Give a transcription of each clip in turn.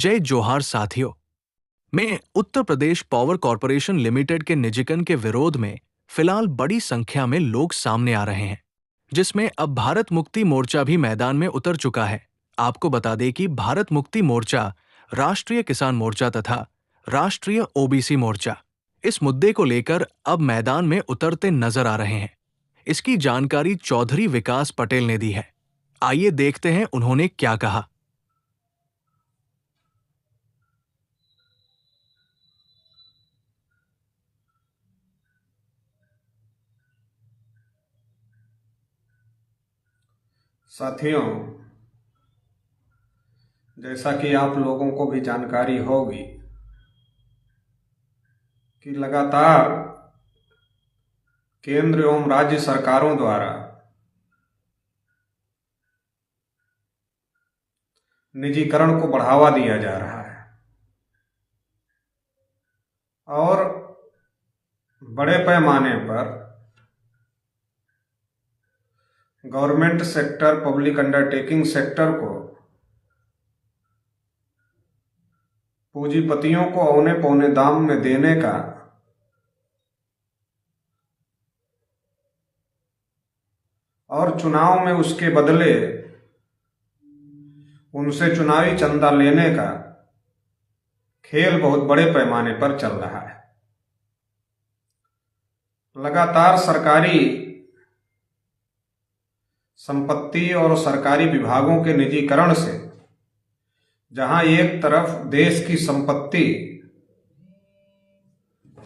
जय जोहार साथियों। मैं Uttar Pradesh power corporation limited के निजीकरण के विरोध में फिलहाल बड़ी संख्या में लोग सामने आ रहे हैं, जिसमें अब भारत मुक्ति मोर्चा भी मैदान में उतर चुका है। आपको बता दें कि भारत मुक्ति मोर्चा, राष्ट्रीय किसान मोर्चा तथा राष्ट्रीय ओबीसी मोर्चा इस मुद्दे को लेकर अब मैदान में उतरते नजर आ रहे हैं। इसकी जानकारी चौधरी विकास पटेल ने दी है। आइए देखते हैं उन्होंने क्या कहा। साथियों, जैसा कि आप लोगों को भी जानकारी होगी कि लगातार केंद्र एवं राज्य सरकारों द्वारा निजीकरण को बढ़ावा दिया जा रहा है और बड़े पैमाने पर government sector, public undertaking sector को पूंजीपतियों को औने पौने दाम में देने का और चुनाव में उसके बदले उनसे चुनावी चंदा लेने का खेल बहुत बड़े पैमाने पर चल रहा है। लगातार सरकारी संपत्ति और सरकारी विभागों के निजीकरण से जहां एक तरफ देश की संपत्ति,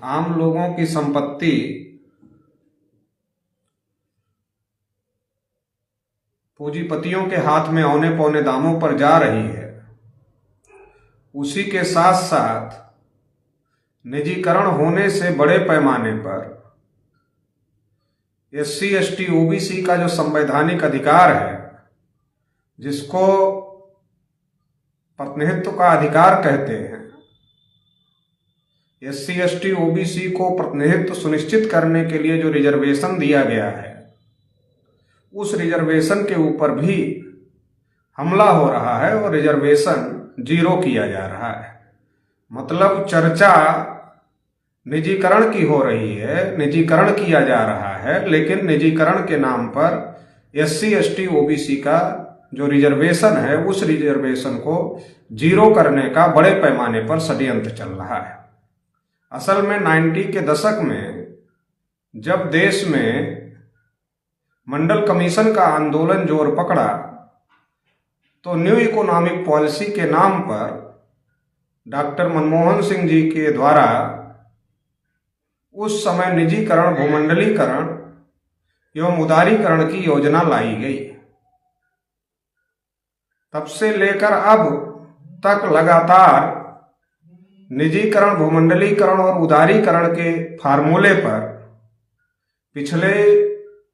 आम लोगों की संपत्ति पूंजीपतियों के हाथ में औने पौने दामों पर जा रही है, उसी के साथ साथ निजीकरण होने से बड़े पैमाने पर एससी, एसटी, ओबीसी का जो संवैधानिक अधिकार है, जिसको प्रतिनिधित्व का अधिकार कहते हैं, एससी, एसटी, ओबीसी को प्रतिनिधित्व सुनिश्चित करने के लिए जो रिजर्वेशन दिया गया है, उस रिजर्वेशन के ऊपर भी हमला हो रहा है और रिजर्वेशन जीरो किया जा रहा है। मतलब चर्चा निजीकरण की हो रही है, निजीकरण किया जा रहा है, लेकिन निजीकरण के नाम पर एससी, एसटी, ओबीसी का जो रिजर्वेशन है, उस रिजर्वेशन को जीरो करने का बड़े पैमाने पर षड्यंत्र चल रहा है। असल में 90 के दशक में जब देश में मंडल कमीशन का आंदोलन जोर पकड़ा, तो न्यू इकोनॉमिक पॉलिसी के नाम पर डॉक्टर मनमोहन सिंह जी के द्वारा उस समय निजीकरण, भूमंडलीकरण एवं उदारीकरण की योजना लाई गई। तब से लेकर अब तक लगातार निजीकरण, भूमंडलीकरण और उदारीकरण के फार्मूले पर पिछले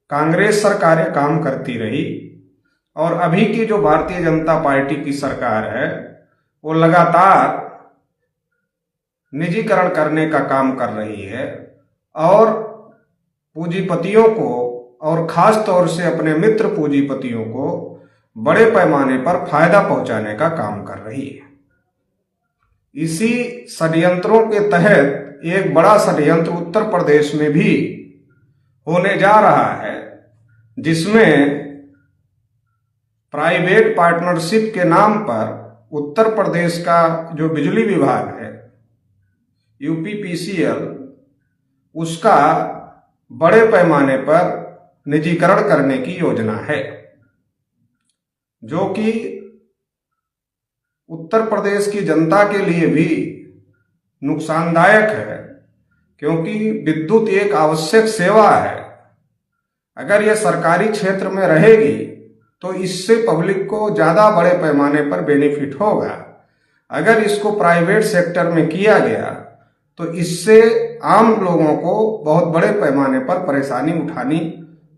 कांग्रेस सरकारें काम करती रही और अभी की जो भारतीय जनता पार्टी की सरकार है, वो लगातार निजीकरण करने का काम कर रही है और पूंजीपतियों को और खास तौर से अपने मित्र पूंजीपतियों को बड़े पैमाने पर फायदा पहुंचाने का काम कर रही है। इसी षड्यंत्रों के तहत एक बड़ा षड्यंत्र उत्तर प्रदेश में भी होने जा रहा है, जिसमें प्राइवेट पार्टनरशिप के नाम पर उत्तर प्रदेश का जो बिजली विभाग है, यूपीपीसीएल, उसका बड़े पैमाने पर निजीकरण करने की योजना है, जो कि उत्तर प्रदेश की जनता के लिए भी नुकसानदायक है, क्योंकि विद्युत एक आवश्यक सेवा है। अगर यह सरकारी क्षेत्र में रहेगी तो इससे पब्लिक को ज्यादा बड़े पैमाने पर बेनिफिट होगा। अगर इसको प्राइवेट सेक्टर में किया गया तो इससे आम लोगों को बहुत बड़े पैमाने पर परेशानी उठानी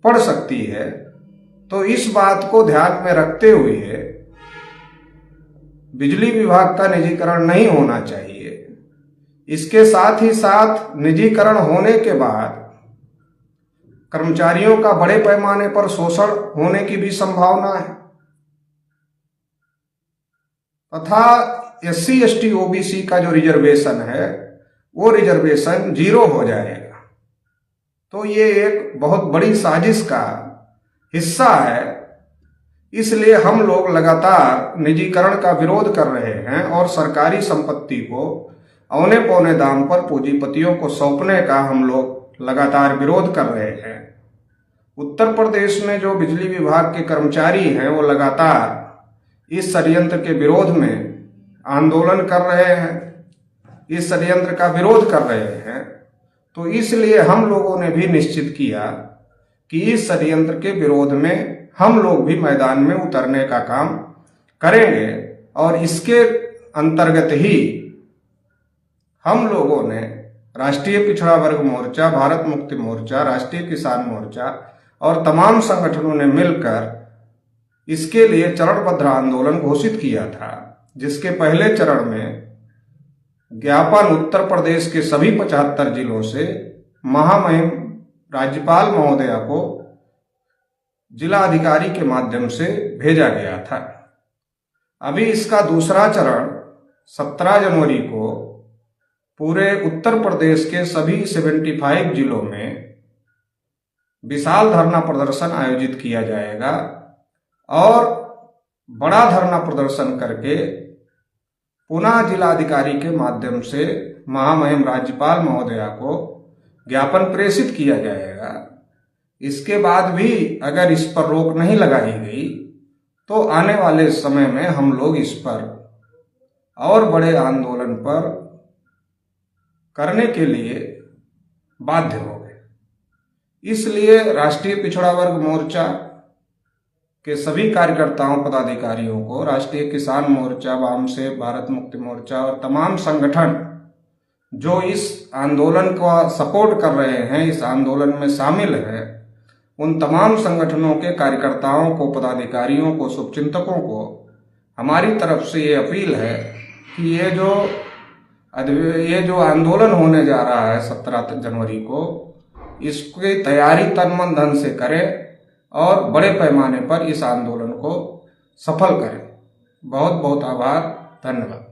पड़ सकती है। तो इस बात को ध्यान में रखते हुए बिजली विभाग का निजीकरण नहीं होना चाहिए। इसके साथ ही साथ निजीकरण होने के बाद कर्मचारियों का बड़े पैमाने पर शोषण होने की भी संभावना है तथा SC/ST OBC का जो रिजर्वेशन है वो रिजर्वेशन 0 हो जाएगा। तो ये एक बहुत बड़ी साजिश का हिस्सा है। इसलिए हम लोग लगातार निजीकरण का विरोध कर रहे हैं और सरकारी संपत्ति को औने पौने दाम पर पूंजीपतियों को सौंपने का हम लोग लगातार विरोध कर रहे हैं। उत्तर प्रदेश में जो बिजली विभाग के कर्मचारी हैं वो लगातार इस षड्यंत्र के विरोध में आंदोलन कर रहे हैं, इस षड्यंत्र का विरोध कर रहे हैं। तो इसलिए हम लोगों ने भी निश्चित किया कि इस षड्यंत्र के विरोध में हम लोग भी मैदान में उतरने का काम करेंगे और इसके अंतर्गत ही हम लोगों ने राष्ट्रीय पिछड़ा वर्ग मोर्चा, भारत मुक्ति मोर्चा, राष्ट्रीय किसान मोर्चा और तमाम संगठनों ने मिलकर इसके लिए चरणबद्ध आंदोलन घोषित किया था, जिसके पहले चरण में ज्ञापन उत्तर प्रदेश के सभी 75 जिलों से महामहिम राज्यपाल महोदया को जिला अधिकारी के माध्यम से भेजा गया था। अभी इसका दूसरा चरण 17 जनवरी को पूरे उत्तर प्रदेश के सभी 75 जिलों में विशाल धरना प्रदर्शन आयोजित किया जाएगा और बड़ा धरना प्रदर्शन करके पुनः जिलाधिकारी के माध्यम से महामहिम राज्यपाल महोदया को ज्ञापन प्रेषित किया जाएगा। इसके बाद भी अगर इस पर रोक नहीं लगाई गई तो आने वाले समय में हम लोग इस पर और बड़े आंदोलन पर करने के लिए बाध्य हो गए। इसलिए राष्ट्रीय पिछड़ा वर्ग मोर्चा के सभी कार्यकर्ताओं पदाधिकारियों को, राष्ट्रीय किसान मोर्चा, वामसेब, भारत मुक्ति मोर्चा और तमाम संगठन जो इस आंदोलन का सपोर्ट कर रहे हैं, इस आंदोलन में शामिल है, उन तमाम संगठनों के कार्यकर्ताओं को, पदाधिकारियों को, शुभचिंतकों को हमारी तरफ से ये अपील है कि ये जो आंदोलन होने जा रहा है 17 जनवरी को, इसकी तैयारी तन मन धन से करें और बड़े पैमाने पर इस आंदोलन को सफल करें। बहुत बहुत आभार, धन्यवाद।